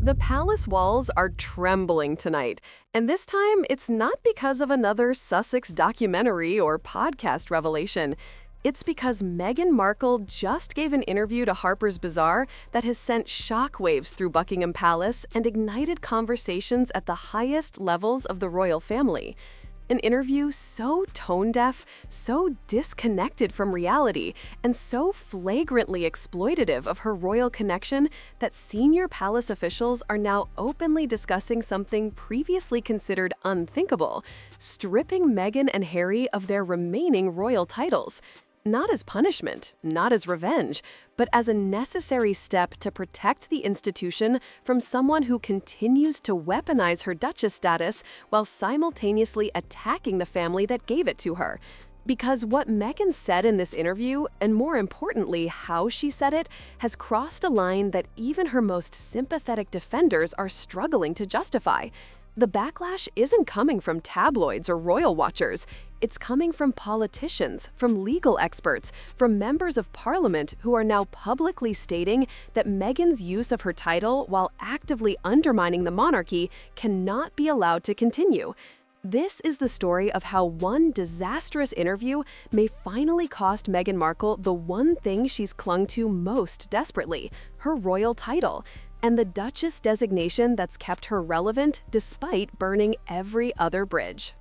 The palace walls are trembling tonight, and this time it's not because of another Sussex documentary or podcast revelation. It's because Meghan Markle just gave an interview to Harper's Bazaar that has sent shockwaves through Buckingham Palace and ignited conversations at the highest levels of the royal family. An interview so tone-deaf, so disconnected from reality, and so flagrantly exploitative of her royal connection that senior palace officials are now openly discussing something previously considered unthinkable, stripping Meghan and Harry of their remaining royal titles. Not as punishment, not as revenge, but as a necessary step to protect the institution from someone who continues to weaponize her duchess status while simultaneously attacking the family that gave it to her. Because what Meghan said in this interview, and more importantly, how she said it, has crossed a line that even her most sympathetic defenders are struggling to justify. The backlash isn't coming from tabloids or royal watchers. It's coming from politicians, from legal experts, from members of parliament who are now publicly stating that Meghan's use of her title while actively undermining the monarchy cannot be allowed to continue. This is the story of how one disastrous interview may finally cost Meghan Markle the one thing she's clung to most desperately, her royal title, and the Duchess designation that's kept her relevant despite burning every other bridge.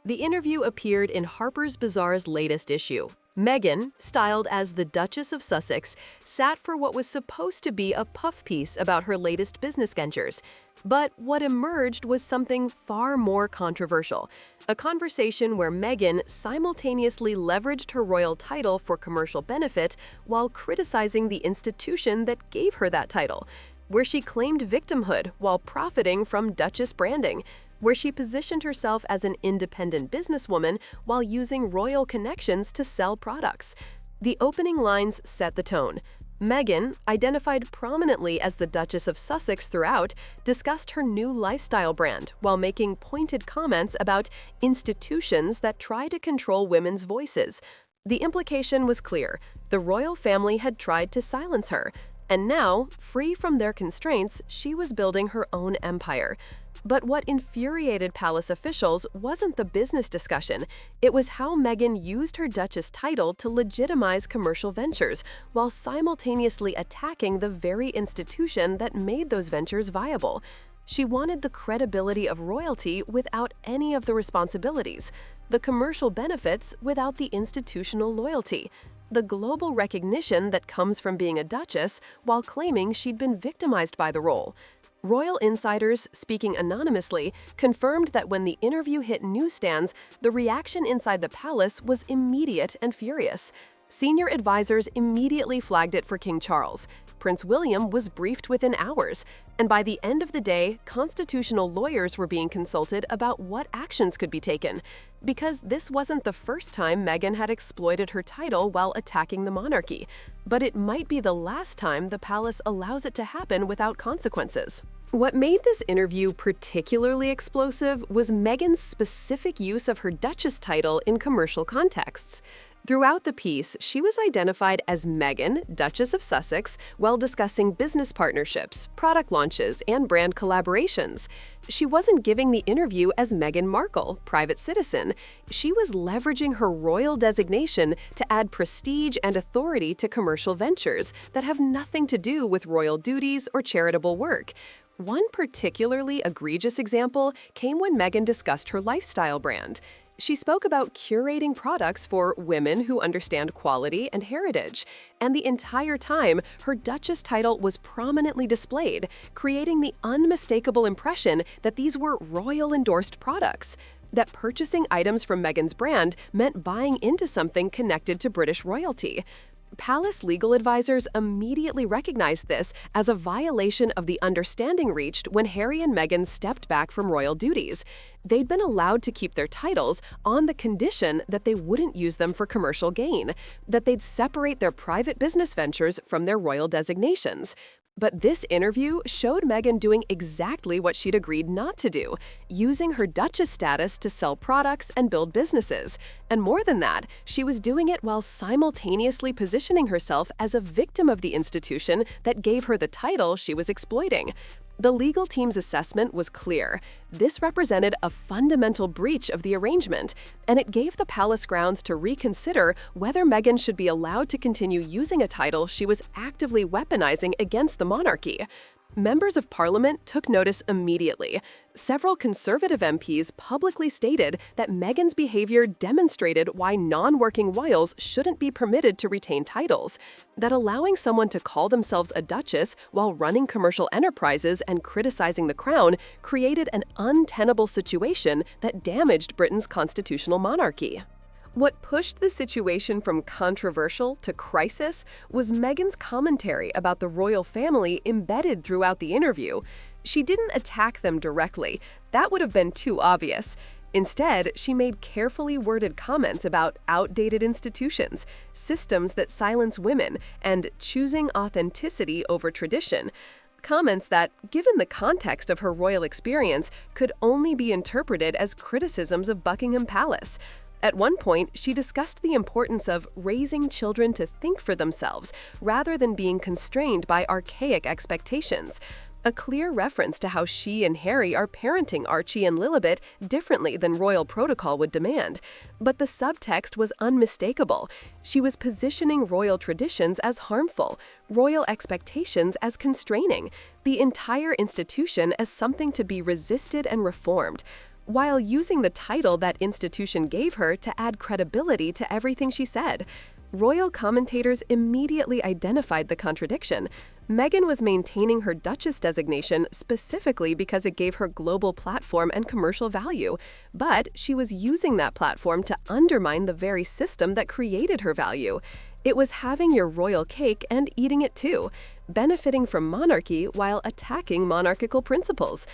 The interview appeared in Harper's Bazaar's latest issue. Meghan, styled as the Duchess of Sussex, sat for what was supposed to be a puff piece about her latest business ventures. But what emerged was something far more controversial, a conversation where Meghan simultaneously leveraged her royal title for commercial benefit while criticizing the institution that gave her that title, where she claimed victimhood while profiting from Duchess branding, where she positioned herself as an independent businesswoman while using royal connections to sell products. The opening lines set the tone. Meghan, identified prominently as the Duchess of Sussex throughout, discussed her new lifestyle brand while making pointed comments about institutions that try to control women's voices. The implication was clear. The royal family had tried to silence her, and now, free from their constraints, she was building her own empire. But what infuriated palace officials wasn't the business discussion. It was how Meghan used her Duchess title to legitimize commercial ventures while simultaneously attacking the very institution that made those ventures viable. She wanted the credibility of royalty without any of the responsibilities, the commercial benefits without the institutional loyalty, the global recognition that comes from being a duchess while claiming she'd been victimized by the role. Royal insiders, speaking anonymously, confirmed that when the interview hit newsstands, the reaction inside the palace was immediate and furious. Senior advisors immediately flagged it for King Charles. Prince William was briefed within hours, and by the end of the day, constitutional lawyers were being consulted about what actions could be taken. Because this wasn't the first time Meghan had exploited her title while attacking the monarchy, but it might be the last time the palace allows it to happen without consequences. What made this interview particularly explosive was Meghan's specific use of her Duchess title in commercial contexts. Throughout the piece, she was identified as Meghan, Duchess of Sussex, while discussing business partnerships, product launches, and brand collaborations. She wasn't giving the interview as Meghan Markle, private citizen. She was leveraging her royal designation to add prestige and authority to commercial ventures that have nothing to do with royal duties or charitable work. One particularly egregious example came when Meghan discussed her lifestyle brand. She spoke about curating products for women who understand quality and heritage, and the entire time, her Duchess title was prominently displayed, creating the unmistakable impression that these were royal-endorsed products, that purchasing items from Meghan's brand meant buying into something connected to British royalty. Palace legal advisors immediately recognized this as a violation of the understanding reached when Harry and Meghan stepped back from royal duties. They'd been allowed to keep their titles on the condition that they wouldn't use them for commercial gain, that they'd separate their private business ventures from their royal designations. But this interview showed Meghan doing exactly what she'd agreed not to do, using her Duchess status to sell products and build businesses. And more than that, she was doing it while simultaneously positioning herself as a victim of the institution that gave her the title she was exploiting. The legal team's assessment was clear. This represented a fundamental breach of the arrangement, and it gave the palace grounds to reconsider whether Meghan should be allowed to continue using a title she was actively weaponizing against the monarchy. Members of Parliament took notice immediately. Several Conservative MPs publicly stated that Meghan's behavior demonstrated why non-working royals shouldn't be permitted to retain titles, that allowing someone to call themselves a duchess while running commercial enterprises and criticizing the crown created an untenable situation that damaged Britain's constitutional monarchy. What pushed the situation from controversial to crisis was Meghan's commentary about the royal family embedded throughout the interview. She didn't attack them directly. That would have been too obvious. Instead, she made carefully worded comments about outdated institutions, systems that silence women, and choosing authenticity over tradition. Comments that, given the context of her royal experience, could only be interpreted as criticisms of Buckingham Palace. At one point, she discussed the importance of raising children to think for themselves rather than being constrained by archaic expectations. A clear reference to how she and Harry are parenting Archie and Lilibet differently than royal protocol would demand. But the subtext was unmistakable. She was positioning royal traditions as harmful, royal expectations as constraining, the entire institution as something to be resisted and reformed, while using the title that institution gave her to add credibility to everything she said. Royal commentators immediately identified the contradiction. Meghan was maintaining her Duchess designation specifically because it gave her global platform and commercial value, but she was using that platform to undermine the very system that created her value. It was having your royal cake and eating it too, benefiting from monarchy while attacking monarchical principles.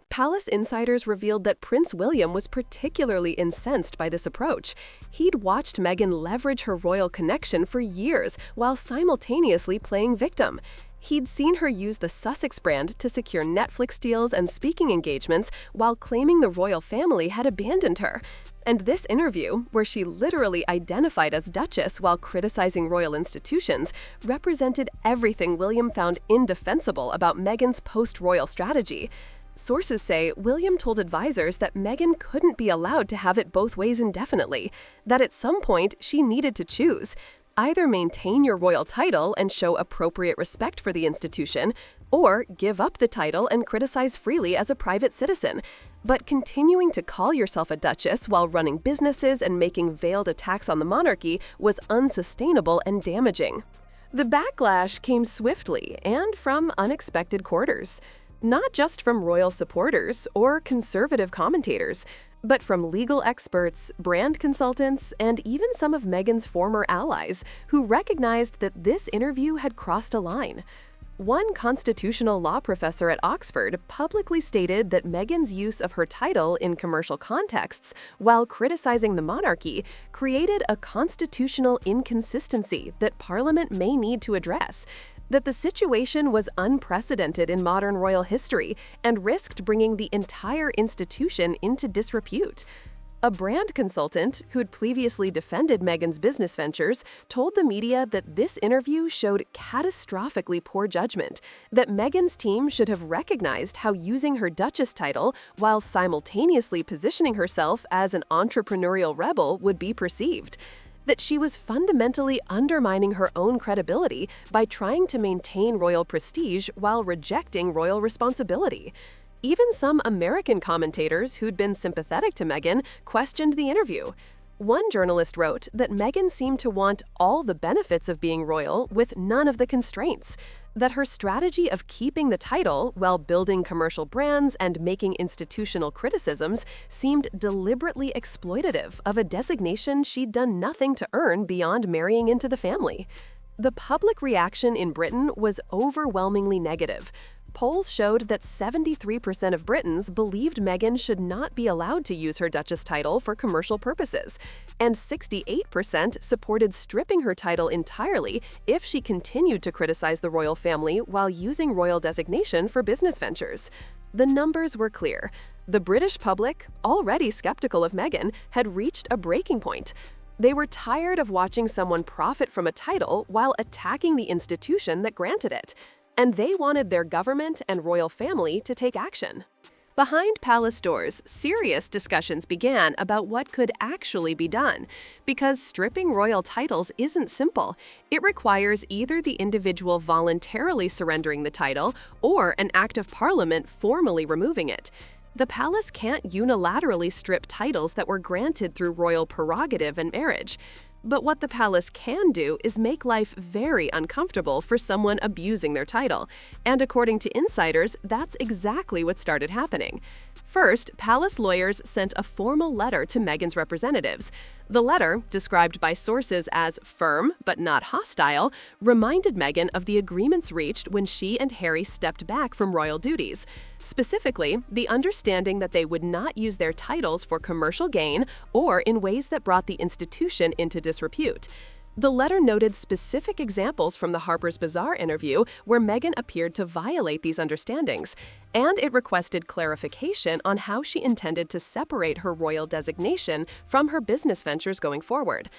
Palace insiders revealed that Prince William was particularly incensed by this approach. He'd watched Meghan leverage her royal connection for years while simultaneously playing victim. He'd seen her use the Sussex brand to secure Netflix deals and speaking engagements while claiming the royal family had abandoned her. And this interview, where she literally identified as Duchess while criticizing royal institutions, represented everything William found indefensible about Meghan's post-royal strategy. Sources say William told advisors that Meghan couldn't be allowed to have it both ways indefinitely, that at some point she needed to choose. Either maintain your royal title and show appropriate respect for the institution, or give up the title and criticize freely as a private citizen. But continuing to call yourself a duchess while running businesses and making veiled attacks on the monarchy was unsustainable and damaging. The backlash came swiftly and from unexpected quarters. Not just from royal supporters or conservative commentators, but from legal experts, brand consultants, and even some of Meghan's former allies who recognized that this interview had crossed a line. One constitutional law professor at Oxford publicly stated that Meghan's use of her title in commercial contexts while criticizing the monarchy created a constitutional inconsistency that Parliament may need to address, that the situation was unprecedented in modern royal history and risked bringing the entire institution into disrepute. A brand consultant who'd previously defended Meghan's business ventures told the media that this interview showed catastrophically poor judgment, that Meghan's team should have recognized how using her Duchess title while simultaneously positioning herself as an entrepreneurial rebel would be perceived, that she was fundamentally undermining her own credibility by trying to maintain royal prestige while rejecting royal responsibility. Even some American commentators who'd been sympathetic to Meghan questioned the interview. One journalist wrote that Meghan seemed to want all the benefits of being royal with none of the constraints, that her strategy of keeping the title while building commercial brands and making institutional criticisms seemed deliberately exploitative of a designation she'd done nothing to earn beyond marrying into the family. The public reaction in Britain was overwhelmingly negative. Polls showed that 73% of Britons believed Meghan should not be allowed to use her Duchess title for commercial purposes, and 68% supported stripping her title entirely if she continued to criticize the royal family while using royal designation for business ventures. The numbers were clear. The British public, already skeptical of Meghan, had reached a breaking point. They were tired of watching someone profit from a title while attacking the institution that granted it. and they wanted their government and royal family to take action. Behind palace doors, serious discussions began about what could actually be done, because stripping royal titles isn't simple. It requires either the individual voluntarily surrendering the title or an act of parliament formally removing it. The palace can't unilaterally strip titles that were granted through royal prerogative and marriage. But what the palace can do is make life very uncomfortable for someone abusing their title. And according to insiders, that's exactly what started happening. First, palace lawyers sent a formal letter to Meghan's representatives. The letter, described by sources as firm but not hostile, reminded Meghan of the agreements reached when she and Harry stepped back from royal duties. Specifically, the understanding that they would not use their titles for commercial gain or in ways that brought the institution into disrepute. The letter noted specific examples from the Harper's Bazaar interview where Meghan appeared to violate these understandings, and it requested clarification on how she intended to separate her royal designation from her business ventures going forward.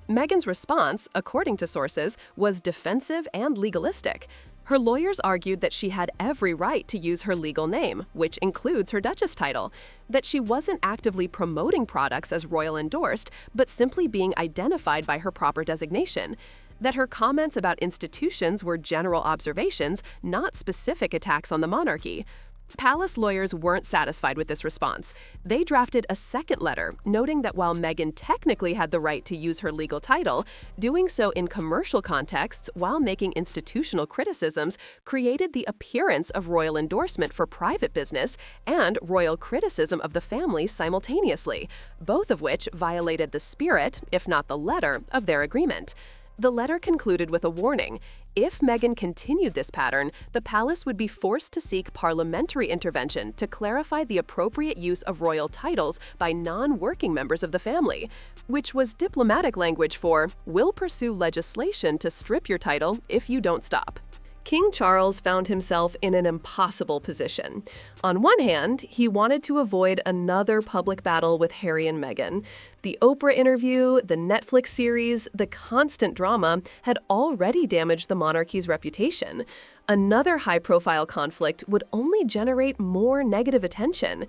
Meghan's response, according to sources, was defensive and legalistic. Her lawyers argued that she had every right to use her legal name, which includes her duchess title, that she wasn't actively promoting products as royal endorsed, but simply being identified by her proper designation, that her comments about institutions were general observations, not specific attacks on the monarchy. Palace lawyers weren't satisfied with this response. They drafted a second letter, noting that while Meghan technically had the right to use her legal title, doing so in commercial contexts while making institutional criticisms created the appearance of royal endorsement for private business and royal criticism of the family simultaneously, both of which violated the spirit, if not the letter, of their agreement. The letter concluded with a warning. If Meghan continued this pattern, the palace would be forced to seek parliamentary intervention to clarify the appropriate use of royal titles by non-working members of the family, which was diplomatic language for, "We'll pursue legislation to strip your title if you don't stop." King Charles found himself in an impossible position. On one hand, he wanted to avoid another public battle with Harry and Meghan. The Oprah interview, the Netflix series, the constant drama had already damaged the monarchy's reputation. Another high-profile conflict would only generate more negative attention.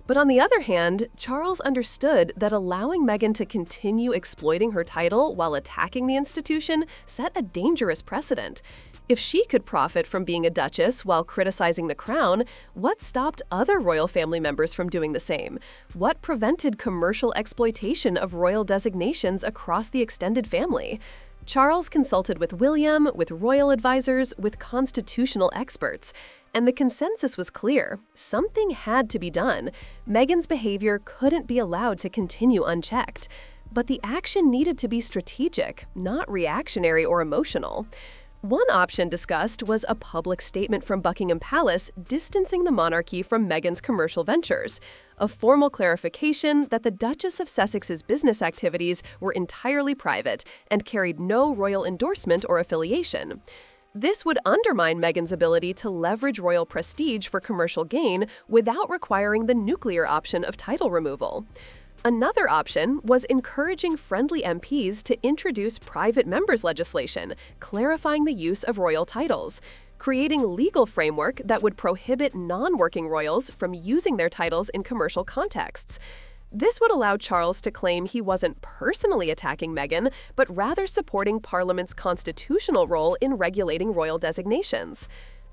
But on the other hand, Charles understood that allowing Meghan to continue exploiting her title while attacking the institution set a dangerous precedent. If she could profit from being a duchess while criticizing the crown, what stopped other royal family members from doing the same? What prevented commercial exploitation of royal designations across the extended family? Charles consulted with William, with royal advisors, with constitutional experts. And the consensus was clear. Something had to be done. Meghan's behavior couldn't be allowed to continue unchecked. But the action needed to be strategic, not reactionary or emotional. One option discussed was a public statement from Buckingham Palace distancing the monarchy from Meghan's commercial ventures, a formal clarification that the Duchess of Sussex's business activities were entirely private and carried no royal endorsement or affiliation. This would undermine Meghan's ability to leverage royal prestige for commercial gain without requiring the nuclear option of title removal. Another option was encouraging friendly MPs to introduce private members legislation, clarifying the use of royal titles, creating legal framework that would prohibit non-working royals from using their titles in commercial contexts. This would allow Charles to claim he wasn't personally attacking Meghan, but rather supporting Parliament's constitutional role in regulating royal designations.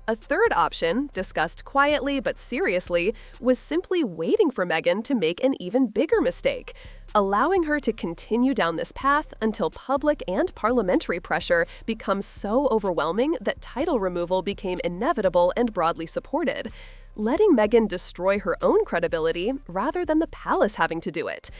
A third option, discussed quietly but seriously, was simply waiting for Meghan to make an even bigger mistake, allowing her to continue down this path until public and parliamentary pressure becomes so overwhelming that title removal became inevitable and broadly supported, letting Meghan destroy her own credibility rather than the palace having to do it.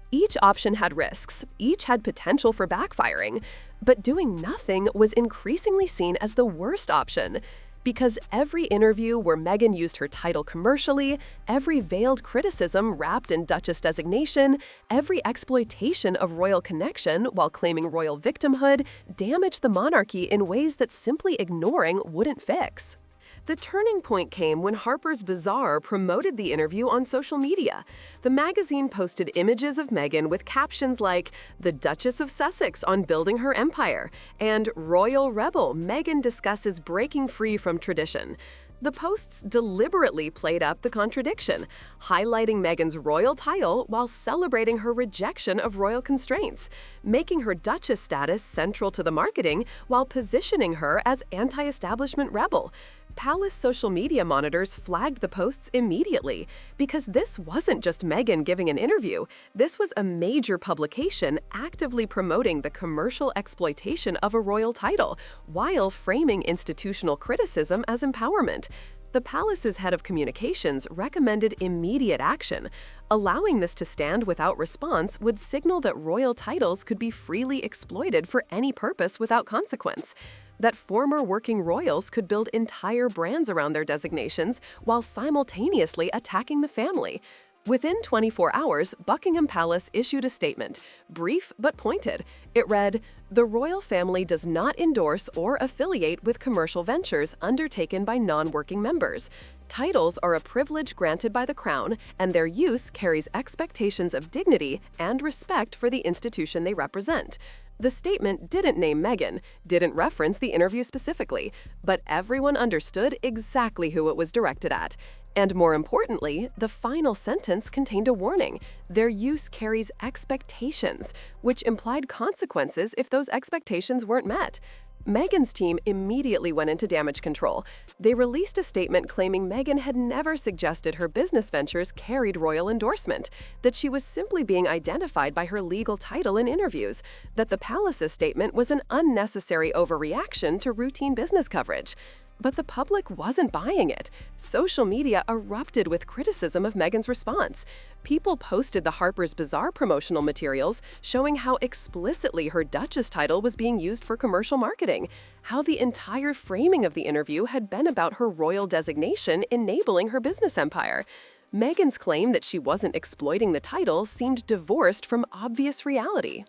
Each option had risks, each had potential for backfiring, but doing nothing was increasingly seen as the worst option. Because every interview where Meghan used her title commercially, every veiled criticism wrapped in duchess designation, every exploitation of royal connection while claiming royal victimhood damaged the monarchy in ways that simply ignoring wouldn't fix. The turning point came when Harper's Bazaar promoted the interview on social media. The magazine posted images of Meghan with captions like, "The Duchess of Sussex on building her empire," and "Royal Rebel, Meghan discusses breaking free from tradition." The posts deliberately played up the contradiction, highlighting Meghan's royal title while celebrating her rejection of royal constraints, making her duchess status central to the marketing while positioning her as anti-establishment rebel. Palace social media monitors flagged the posts immediately because this wasn't just Meghan giving an interview. This was a major publication actively promoting the commercial exploitation of a royal title while framing institutional criticism as empowerment. The palace's head of communications recommended immediate action. Allowing this to stand without response would signal that royal titles could be freely exploited for any purpose without consequence. That former working royals could build entire brands around their designations while simultaneously attacking the family. Within 24 hours, Buckingham Palace issued a statement, brief but pointed. It read, "The royal family does not endorse or affiliate with commercial ventures undertaken by non-working members. Titles are a privilege granted by the Crown, and their use carries expectations of dignity and respect for the institution they represent." The statement didn't name Meghan, didn't reference the interview specifically, but everyone understood exactly who it was directed at. And more importantly, the final sentence contained a warning. Their use carries expectations, which implied consequences if those expectations weren't met. Meghan's team immediately went into damage control. They released a statement claiming Meghan had never suggested her business ventures carried royal endorsement, that she was simply being identified by her legal title in interviews, that the palace's statement was an unnecessary overreaction to routine business coverage. But the public wasn't buying it. Social media erupted with criticism of Meghan's response. People posted the Harper's Bazaar promotional materials showing how explicitly her Duchess title was being used for commercial marketing, how the entire framing of the interview had been about her royal designation enabling her business empire. Meghan's claim that she wasn't exploiting the title seemed divorced from obvious reality.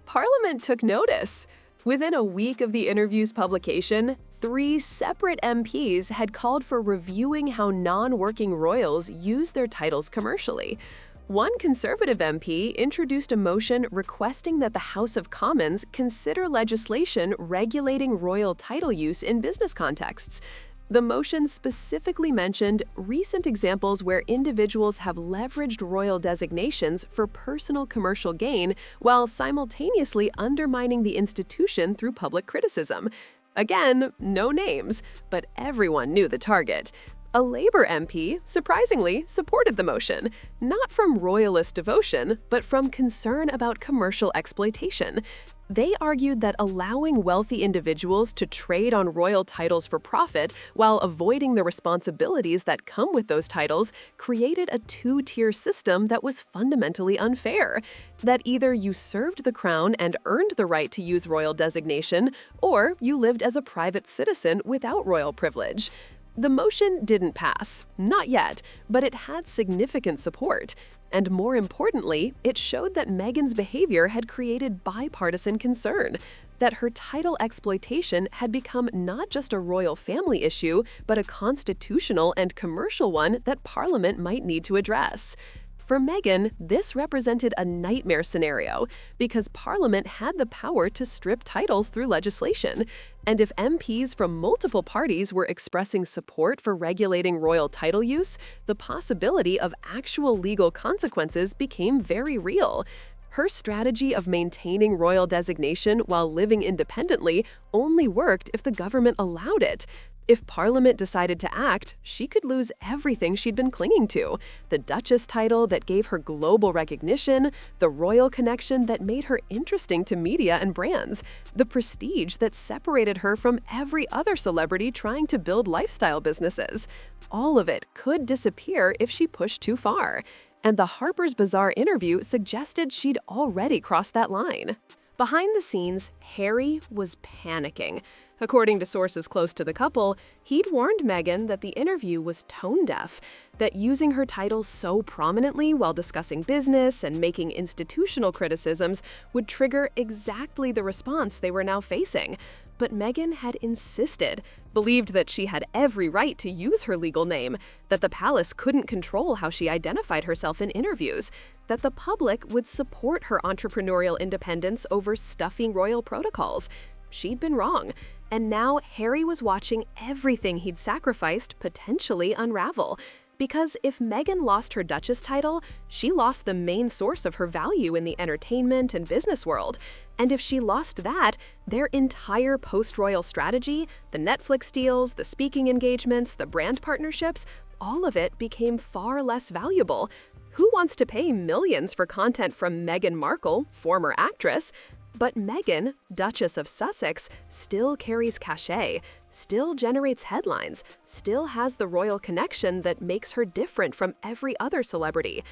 Parliament took notice. Within a week of the interview's publication, 3 separate MPs had called for reviewing how non-working royals use their titles commercially. One Conservative MP introduced a motion requesting that the House of Commons consider legislation regulating royal title use in business contexts. The motion specifically mentioned recent examples where individuals have leveraged royal designations for personal commercial gain while simultaneously undermining the institution through public criticism. Again, no names, but everyone knew the target. A Labour MP, surprisingly, supported the motion, not from royalist devotion, but from concern about commercial exploitation. They argued that allowing wealthy individuals to trade on royal titles for profit while avoiding the responsibilities that come with those titles created a two-tier system that was fundamentally unfair. That either you served the crown and earned the right to use royal designation, or you lived as a private citizen without royal privilege. The motion didn't pass, not yet, but it had significant support. And more importantly, it showed that Meghan's behavior had created bipartisan concern, that her title exploitation had become not just a royal family issue, but a constitutional and commercial one that Parliament might need to address. For Meghan, this represented a nightmare scenario because Parliament had the power to strip titles through legislation. And if MPs from multiple parties were expressing support for regulating royal title use, the possibility of actual legal consequences became very real. Her strategy of maintaining royal designation while living independently only worked if the government allowed it. If Parliament decided to act, she could lose everything she'd been clinging to: the Duchess title that gave her global recognition, the royal connection that made her interesting to media and brands, the prestige that separated her from every other celebrity trying to build lifestyle businesses. All of it could disappear if she pushed too far. And the Harper's Bazaar interview suggested she'd already crossed that line. Behind the scenes, Harry was panicking. According to sources close to the couple, he'd warned Meghan that the interview was tone-deaf, that using her title so prominently while discussing business and making institutional criticisms would trigger exactly the response they were now facing. But Meghan had insisted, believed that she had every right to use her legal name, that the palace couldn't control how she identified herself in interviews, that the public would support her entrepreneurial independence over stuffing royal protocols. She'd been wrong, and now Harry was watching everything he'd sacrificed potentially unravel. Because if Meghan lost her Duchess title, she lost the main source of her value in the entertainment and business world. And if she lost that, their entire post-royal strategy, the Netflix deals, the speaking engagements, the brand partnerships, all of it became far less valuable. Who wants to pay millions for content from Meghan Markle, former actress? But Meghan, Duchess of Sussex, still carries cachet, still generates headlines, still has the royal connection that makes her different from every other celebrity.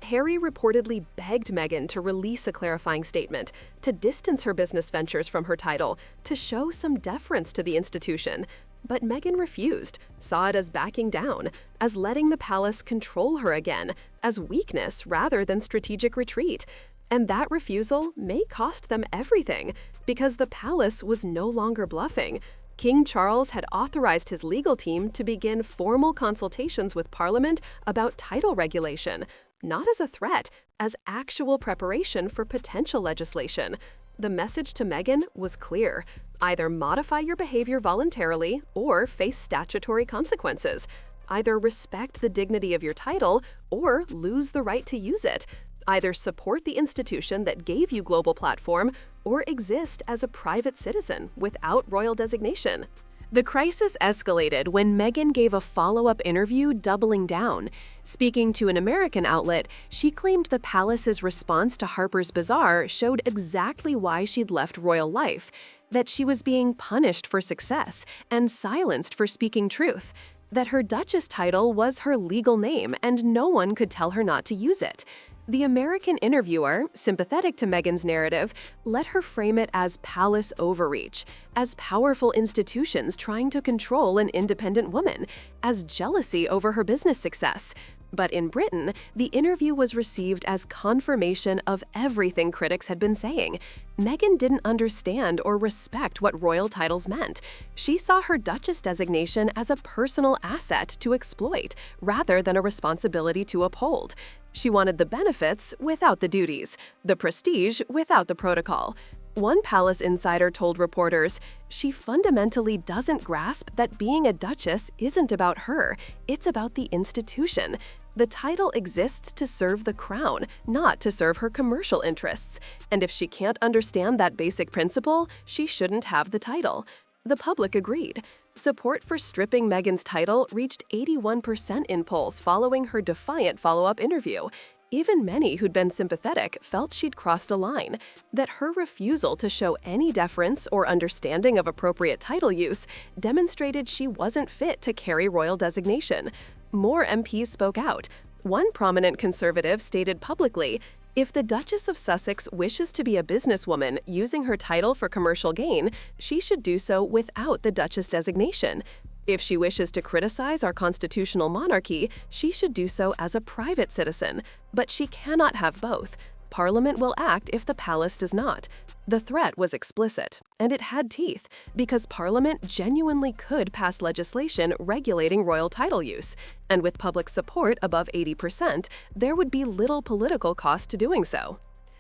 Harry reportedly begged Meghan to release a clarifying statement, to distance her business ventures from her title, to show some deference to the institution. But Meghan refused, saw it as backing down, as letting the palace control her again, as weakness rather than strategic retreat. And that refusal may cost them everything, because the palace was no longer bluffing. King Charles had authorized his legal team to begin formal consultations with Parliament about title regulation, not as a threat, as actual preparation for potential legislation. The message to Meghan was clear: either modify your behavior voluntarily or face statutory consequences. Either respect the dignity of your title or lose the right to use it. Either support the institution that gave you global platform or exist as a private citizen without royal designation. The crisis escalated when Meghan gave a follow-up interview doubling down. Speaking to an American outlet, she claimed the palace's response to Harper's Bazaar showed exactly why she'd left royal life, that she was being punished for success and silenced for speaking truth, that her Duchess title was her legal name and no one could tell her not to use it. The American interviewer, sympathetic to Meghan's narrative, let her frame it as palace overreach, as powerful institutions trying to control an independent woman, as jealousy over her business success. But in Britain, the interview was received as confirmation of everything critics had been saying. Meghan didn't understand or respect what royal titles meant. She saw her Duchess designation as a personal asset to exploit, rather than a responsibility to uphold. She wanted the benefits without the duties, the prestige without the protocol. One palace insider told reporters, she fundamentally doesn't grasp that being a duchess isn't about her, it's about the institution. The title exists to serve the crown, not to serve her commercial interests. And if she can't understand that basic principle, she shouldn't have the title. The public agreed. Support for stripping Meghan's title reached 81% in polls following her defiant follow-up interview. Even many who'd been sympathetic felt she'd crossed a line, that her refusal to show any deference or understanding of appropriate title use demonstrated she wasn't fit to carry royal designation. More MPs spoke out. One prominent conservative stated publicly, if the Duchess of Sussex wishes to be a businesswoman using her title for commercial gain, she should do so without the Duchess designation. If she wishes to criticize our constitutional monarchy, she should do so as a private citizen, but she cannot have both. Parliament will act if the palace does not. The threat was explicit, and it had teeth, because Parliament genuinely could pass legislation regulating royal title use, and with public support above 80%, there would be little political cost to doing so.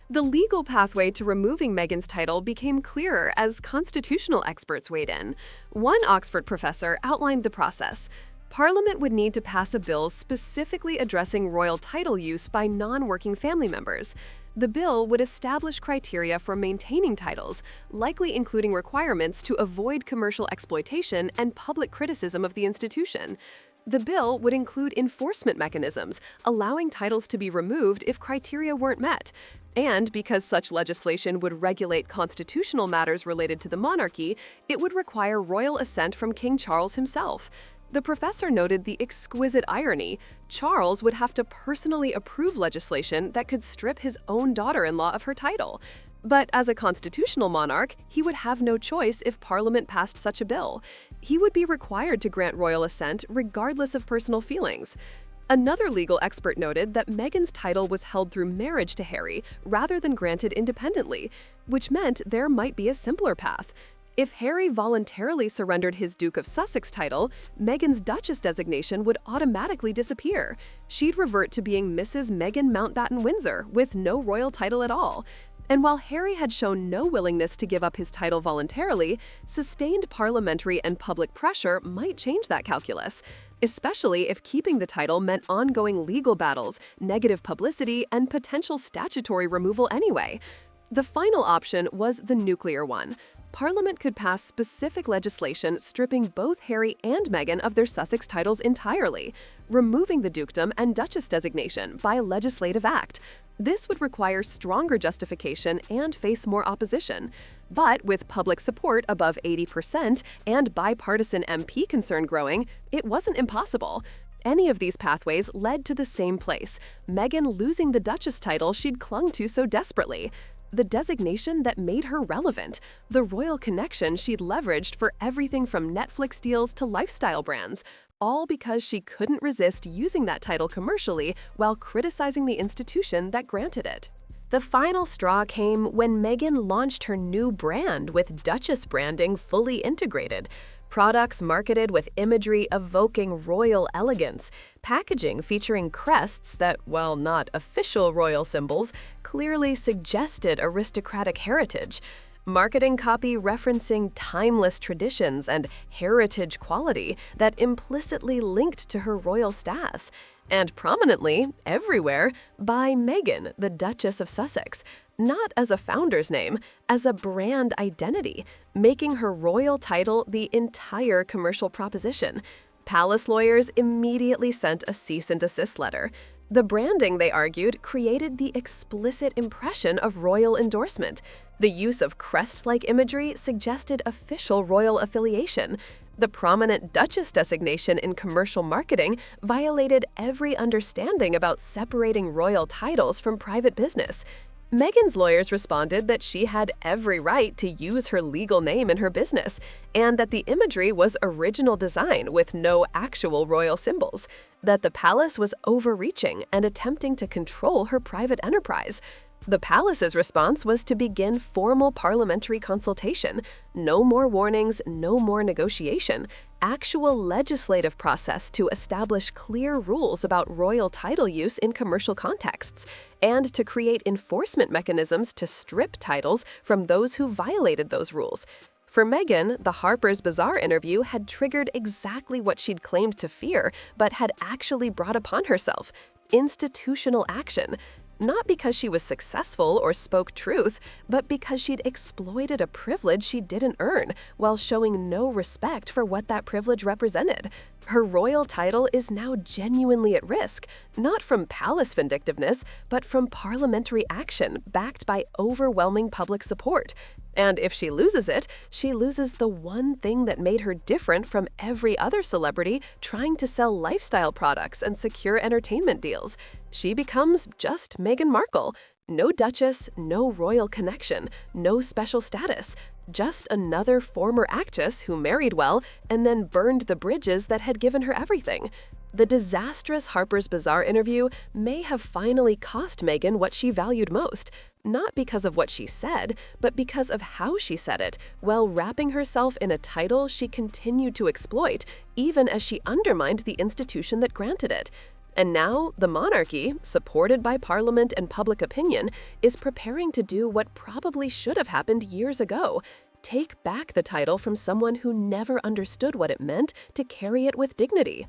The legal pathway to removing Meghan's title became clearer as constitutional experts weighed in. One Oxford professor outlined the process. Parliament would need to pass a bill specifically addressing royal title use by non-working family members. The bill would establish criteria for maintaining titles, likely including requirements to avoid commercial exploitation and public criticism of the institution. The bill would include enforcement mechanisms, allowing titles to be removed if criteria weren't met. And because such legislation would regulate constitutional matters related to the monarchy, it would require royal assent from King Charles himself. The professor noted the exquisite irony. Charles would have to personally approve legislation that could strip his own daughter-in-law of her title. But as a constitutional monarch, he would have no choice if Parliament passed such a bill. He would be required to grant royal assent regardless of personal feelings. Another legal expert noted that Meghan's title was held through marriage to Harry rather than granted independently, which meant there might be a simpler path. If Harry voluntarily surrendered his Duke of Sussex title, Meghan's Duchess designation would automatically disappear. She'd revert to being Mrs. Meghan Mountbatten Windsor with no royal title at all. And while Harry had shown no willingness to give up his title voluntarily, sustained parliamentary and public pressure might change that calculus, especially if keeping the title meant ongoing legal battles, negative publicity, and potential statutory removal anyway. The final option was the nuclear one. Parliament could pass specific legislation stripping both Harry and Meghan of their Sussex titles entirely, removing the dukedom and duchess designation by legislative act. This would require stronger justification and face more opposition. But with public support above 80% and bipartisan MP concern growing, it wasn't impossible. Any of these pathways led to the same place, Meghan losing the duchess title she'd clung to so desperately. The designation that made her relevant, the royal connection she'd leveraged for everything from Netflix deals to lifestyle brands, all because she couldn't resist using that title commercially while criticizing the institution that granted it. The final straw came when Meghan launched her new brand with Duchess branding fully integrated. Products marketed with imagery evoking royal elegance, packaging featuring crests that, while not official royal symbols, clearly suggested aristocratic heritage, marketing copy referencing timeless traditions and heritage quality that implicitly linked to her royal status, and prominently, everywhere, by Meghan, the Duchess of Sussex, not as a founder's name, as a brand identity, making her royal title the entire commercial proposition. Palace lawyers immediately sent a cease and desist letter. The branding, they argued, created the explicit impression of royal endorsement. The use of crest-like imagery suggested official royal affiliation. The prominent Duchess designation in commercial marketing violated every understanding about separating royal titles from private business. Meghan's lawyers responded that she had every right to use her legal name in her business, and that the imagery was original design with no actual royal symbols, that the palace was overreaching and attempting to control her private enterprise. The palace's response was to begin formal parliamentary consultation. No more warnings, no more negotiation. Actual legislative process to establish clear rules about royal title use in commercial contexts, and to create enforcement mechanisms to strip titles from those who violated those rules. For Meghan, the Harper's Bazaar interview had triggered exactly what she'd claimed to fear, but had actually brought upon herself: institutional action. Not because she was successful or spoke truth, but because she'd exploited a privilege she didn't earn, while showing no respect for what that privilege represented. Her royal title is now genuinely at risk, not from palace vindictiveness, but from parliamentary action backed by overwhelming public support. And if she loses it, she loses the one thing that made her different from every other celebrity trying to sell lifestyle products and secure entertainment deals. She becomes just Meghan Markle. No duchess, no royal connection, no special status. Just another former actress who married well and then burned the bridges that had given her everything. The disastrous Harper's Bazaar interview may have finally cost Meghan what she valued most, not because of what she said, but because of how she said it, while wrapping herself in a title she continued to exploit, even as she undermined the institution that granted it. And now, the monarchy, supported by Parliament and public opinion, is preparing to do what probably should have happened years ago: take back the title from someone who never understood what it meant to carry it with dignity.